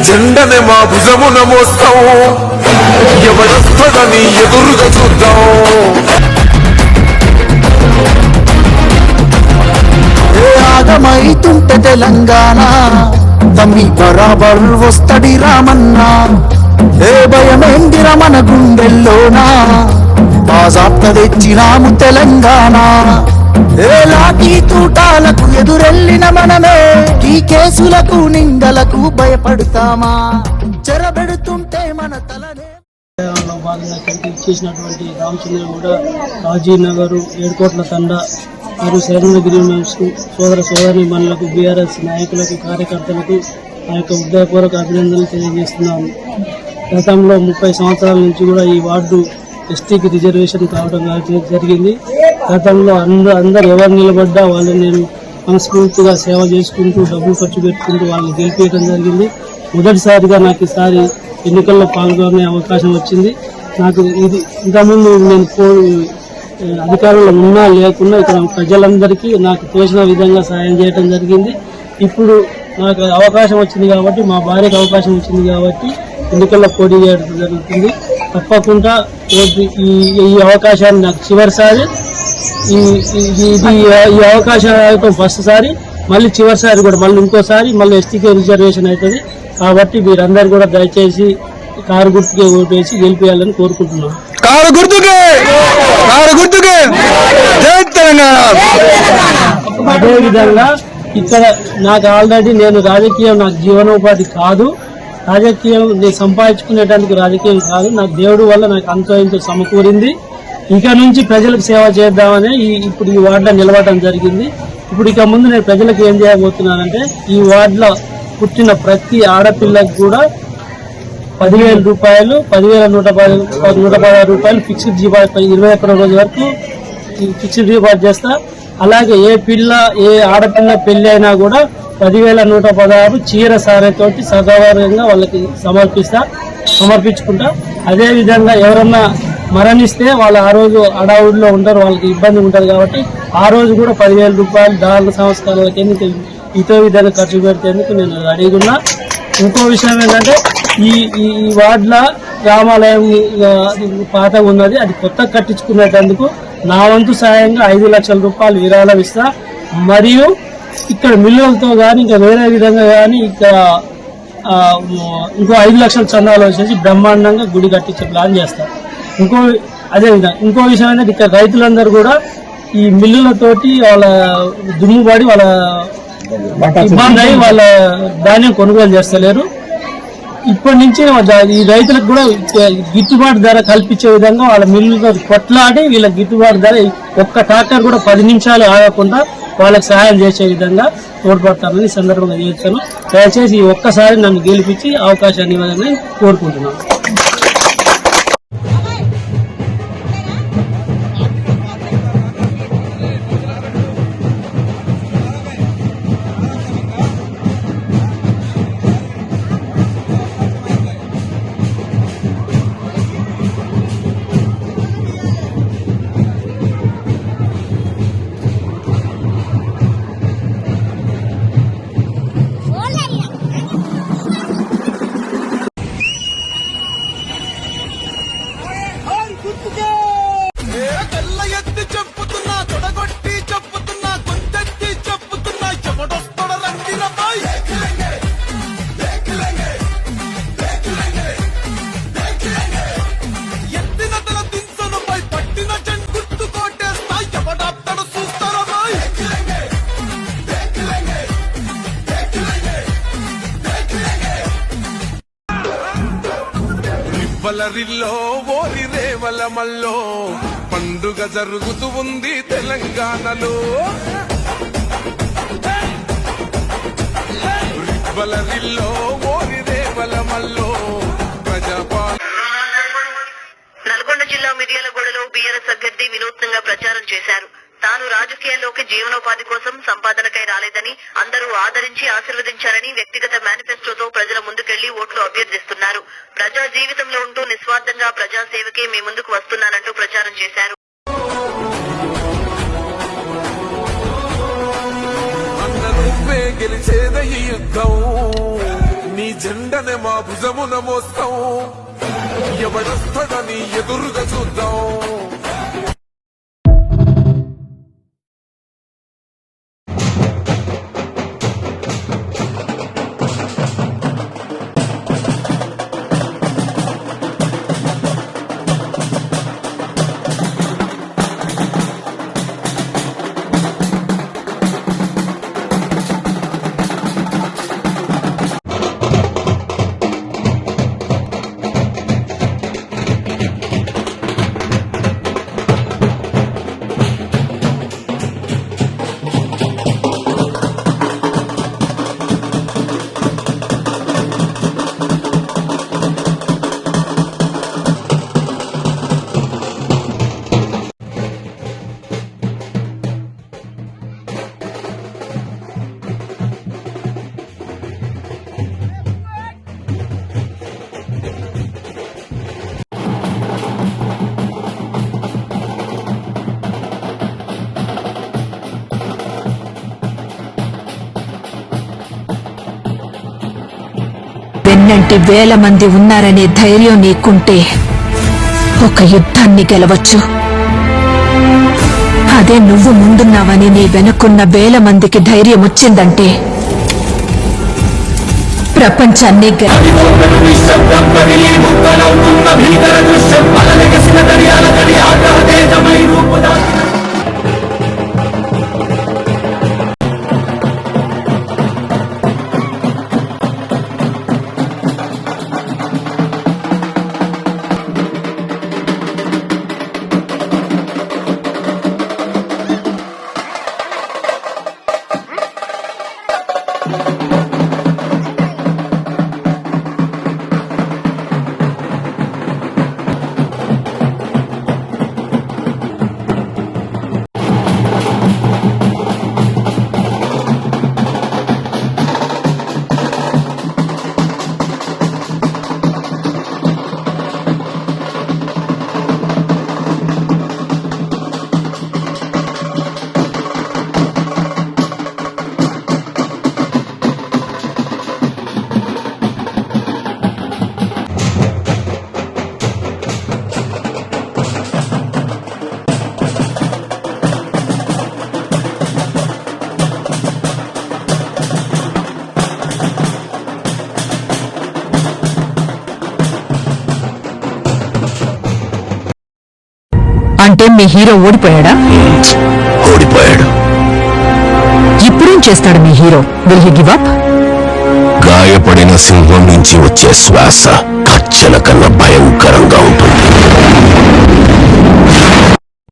జెండనే మా భుజమున మోస్తాం ఎవడొస్తదని ఎదురుగా చూద్దాం ఆగమైతుంటే తెలంగాణ తమ్మి బరాబర్ వస్తడి రామన్నా ఏ భయమేందిర మన గుండెల్లోనా బాజాప్త తెచ్చినాము తెలంగాణ ఏ లాఠీ తూటాలకు ఎదురెళ్ళిన మనమే ఈ కేసులకు నిందలకు భయపడతామా చెరబెడుతుంటే మన తలనే భాగంగా ఇక్కడికి చేసినటువంటి రామచంద్రగూడ రాజీవ్ నగర్ ఏడుకోట్ల తండ మరియు శరణగిరి సోదర సోదరి మనులకు బీఆర్ఎస్ నాయకులకు కార్యకర్తలకు ఆ యొక్క హృదయపూర్వక అభినందనలు తెలియజేస్తున్నాము. గతంలో 30 సంవత్సరాల నుంచి కూడా ఈ వార్డు ఎస్టీకి రిజర్వేషన్ కావడం జరిగింది. గతంలో అందరు ఎవరు నిలబడ్డా వాళ్ళు నేను మనస్ఫూర్తిగా సేవ చేసుకుంటూ డబ్బులు ఖర్చు పెట్టుకుంటూ వాళ్ళని గెలిపించడం జరిగింది. మొదటిసారిగా నాకు ఈసారి ఎన్నికల్లో పాల్గొనే అవకాశం వచ్చింది. నాకు ఇది ఇంతకుముందు నేను అధికారంలో ఉన్నా లేకున్నా ఇక్కడ ప్రజలందరికీ నాకు తోచిన విధంగా సాయం చేయడం జరిగింది. ఇప్పుడు నాకు అవకాశం వచ్చింది కాబట్టి, మా భార్యకు అవకాశం వచ్చింది కాబట్టి ఎన్నికల్లో పోటీ చేయడం జరుగుతుంది. తప్పకుండా ఈ అవకాశాన్ని నాకు చివరిసారి ఈ అవకాశం ఫస్ట్ సారి మళ్ళీ చివరిసారి కూడా మళ్ళీ ఇంకోసారి మళ్ళీ ఎస్టీకే రిజర్వేషన్ అవుతుంది. కాబట్టి మీరందరూ కూడా దయచేసి కారు గుర్తుకే ఓటేసి గెలిపేయాలని కోరుకుంటున్నాను. కారు గుర్తుకే అదేవిధంగా ఇక్కడ నాకు ఆల్రెడీ నేను రాజకీయం నాకు జీవనోపాధి కాదు, రాజకీయం నేను సంపాదించుకునేటానికి రాజకీయం కాదు, నాకు దేవుడు వల్ల నాకు అంతో ఇంతో సమకూరింది. ఇక నుంచి ప్రజలకు సేవ చేద్దామని ఇప్పుడు ఈ వార్డులో నిలవడం జరిగింది. ఇప్పుడు ఇక ముందు నేను ప్రజలకు ఏం చేయబోతున్నానంటే ఈ వార్డులో పుట్టిన ప్రతి ఆడపిల్లకు కూడా 10,000 రూపాయలు 10,116 రూపాయలు ఫిక్స్డ్ డిపాజిట్ 21 రోజు వరకు ఫిక్స్డ్ డిపాజిట్ చేస్తా. అలాగే ఏ ఆడపిల్ల పెళ్లి అయినా కూడా 10,116 చీర సారేతోటి సగౌరవంగా వాళ్ళకి సమర్పించుకుంటా. అదేవిధంగా ఎవరన్నా మరణిస్తే వాళ్ళు ఆ రోజు అడావుడిలో ఉంటారు, వాళ్ళకి ఇబ్బంది ఉంటుంది కాబట్టి ఆ రోజు కూడా 10,000 రూపాయలు డాలర్ సంస్కారాలకి ఎందుకు ఇతో విధంగా ఖర్చు పెడితేందుకు నేను అడిగున్నా. ఇంకో విషయం ఏంటంటే ఈ వార్డులో రామాలయం పాతగా ఉన్నది, అది కొత్త కట్టించుకునేటందుకు నా వంతు సాయంగా 5 లక్షల రూపాయలు విరాళం ఇస్తా. మరియు ఇక్కడ మిల్లులతో కానీ ఇంకా వేరే విధంగా కానీ ఇక్కడ ఇంకో 5 లక్షల చందాలు వచ్చేసి బ్రహ్మాండంగా గుడి కట్టించే ప్లాన్ చేస్తారు. అదేవిధంగా ఇంకో విషయం ఏంటంటే ఇక్కడ రైతులందరూ కూడా ఈ మిల్లులతోటి వాళ్ళ దుమ్ము పడి వాళ్ళ ఇబ్బంది అయి వాళ్ళ ధాన్యం కొనుగోలు చేస్తలేరు. ఇప్పటి నుంచి ఈ రైతులకు కూడా గిట్టుబాటు ధర కల్పించే విధంగా వాళ్ళ మిల్లులతో కొట్లాడి వీళ్ళ గిట్టుబాటు ధర ఒక్క ట్రాక్టర్ కూడా 10 నిమిషాలు ఆగకుండా వాళ్ళకి సహాయం చేసే విధంగా తోడ్పడతానని సందర్భంగా చేస్తాను. దయచేసి ఒక్కసారి నన్ను గెలిపించి అవకాశాన్ని ఇవ్వాలని కోరుకుంటున్నాను. వలరిల్లో ఓరి రేవల మల్లో పండుగ జరుగుతూ ఉంది తెలంగాణలో. వలరిల్లో ఓరి రేవల మల్లో నల్గొండ జిల్లా మిర్యాలగూడలో బీఆర్ఎస్ అభ్యర్థి వినూత్నంగా ప్రచారం చేశారు. తాను రాజకీయాల్లోకి జీవనోపాధి కోసం సంపాదనకై రాలేదని, అందరూ ఆదరించి ఆశీర్వదించారని వ్యక్తిగత మేనిఫెస్టోతో ప్రజల ముందుకెళ్లి ఓట్లు అభ్యర్థిస్తున్నారు. ప్రజా జీవితంలో ఉంటూ నిస్వార్థంగా ప్రజాసేవకే మీ ముందుకు వస్తున్నానంటూ ప్రచారం చేశారు. గెలిచేద ఈ యుద్ధం నీ జెండనే మా భుజమున మోస్తాం ఎవడొస్తాడని ఎదురుగా చూద్దాం వెన్నంటి వేల మంది ఉన్నారనే ధైర్యం నీకుంటే ఒక యుద్ధాన్ని గెలవచ్చు. అదే నువ్వు ముందున్నావని నీ వెనుకున్న వేల మందికి ధైర్యం వచ్చిందంటే ప్రపంచాన్ని అంటే మీ హీరో ఓడిపోయాడా? ఓడిపోయాడు. ఇప్పుడేం చేస్తాడు మీ hero? Will he give up? గాయపడిన సింహం నుంచి వచ్చే శ్వాస కచ్చల కన్నా భయం